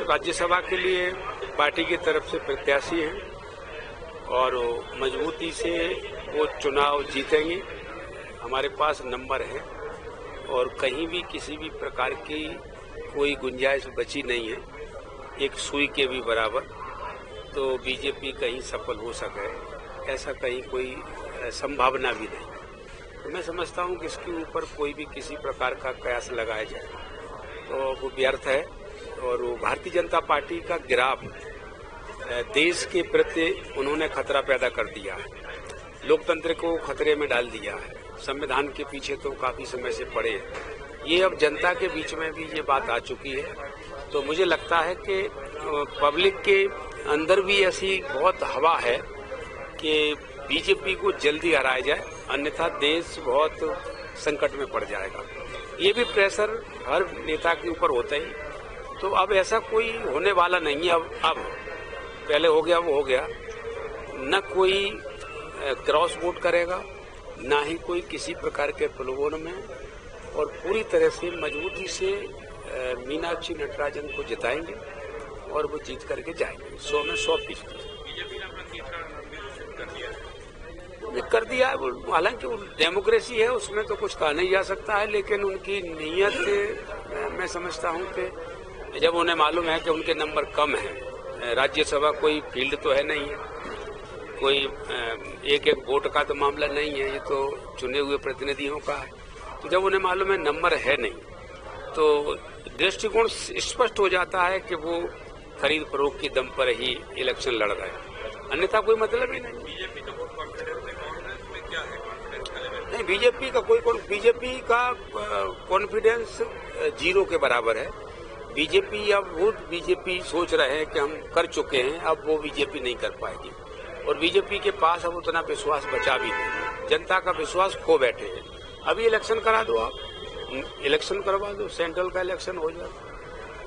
राज्यसभा के लिए पार्टी की तरफ से प्रत्याशी हैं और मजबूती से वो चुनाव जीतेंगे। हमारे पास नंबर है और कहीं भी किसी भी प्रकार की कोई गुंजाइश बची नहीं है, एक सुई के भी बराबर। तो बीजेपी कहीं सफल हो सके ऐसा कहीं कोई संभावना भी नहीं। तो मैं समझता हूं कि इसके ऊपर कोई भी किसी प्रकार का कयास लगाया जाए तो वो व्यर्थ है। और वो भारतीय जनता पार्टी का गिराव देश के प्रति उन्होंने खतरा पैदा कर दिया है, लोकतंत्र को खतरे में डाल दिया है, संविधान के पीछे तो काफी समय से पड़े हैं। ये अब जनता के बीच में भी ये बात आ चुकी है। तो मुझे लगता है कि पब्लिक के अंदर भी ऐसी बहुत हवा है कि बीजेपी को जल्दी हराया जाए, अन्यथा देश बहुत संकट में पड़ जाएगा। ये भी प्रेशर हर नेता के ऊपर होता ही। तो अब ऐसा कोई होने वाला नहीं है। अब पहले हो गया वो हो गया, न कोई क्रॉस वोट करेगा, ना ही कोई किसी प्रकार के प्रलोभन में, और पूरी तरह से मजबूती से मीनाक्षी नटराजन को जिताएंगे और वो जीत करके जाएंगे 100 में 100%। बीजेपी ने अपना तीसरा कर दिया है। हालांकि वो डेमोक्रेसी है, उसमें तो कुछ कहा नहीं जा सकता है, लेकिन उनकी नीयत मैं समझता हूं कि जब उन्हें मालूम है कि उनके नंबर कम है, राज्यसभा कोई फील्ड तो है नहीं है, कोई एक एक वोट का तो मामला नहीं है, ये तो चुने हुए प्रतिनिधियों का है। तो जब उन्हें मालूम है नंबर है नहीं, तो दृष्टिकोण स्पष्ट हो जाता है कि वो खरीद फरोख्त की दम पर ही इलेक्शन लड़ रहे हैं, अन्यथा कोई मतलब ही नहीं। बीजेपी तो बहुत कॉन्फिडेंस है, कांग्रेस में क्या है कॉन्फिडेंस का लेवल? नहीं, बीजेपी का कॉन्फिडेंस जीरो के बराबर है। बीजेपी सोच रहे हैं कि हम कर चुके हैं, अब वो बीजेपी नहीं कर पाएगी, और बीजेपी के पास अब उतना विश्वास बचा भी नहीं, जनता का विश्वास खो बैठे हैं। अभी इलेक्शन करा दो, आप इलेक्शन करवा दो, सेंट्रल का इलेक्शन हो जाए,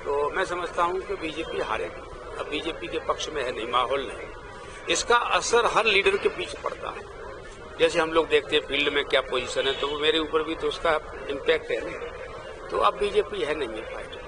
तो मैं समझता हूं कि बीजेपी हारेगी। अब बीजेपी के पक्ष में है नहीं, माहौल नहीं। इसका असर हर लीडर के पीछे पड़ता है। जैसे हम लोग देखते हैं फील्ड में क्या पोजीशन है, तो वो मेरे ऊपर भी तो उसका इम्पैक्ट है ना। तो अब बीजेपी है नहीं है फाइट।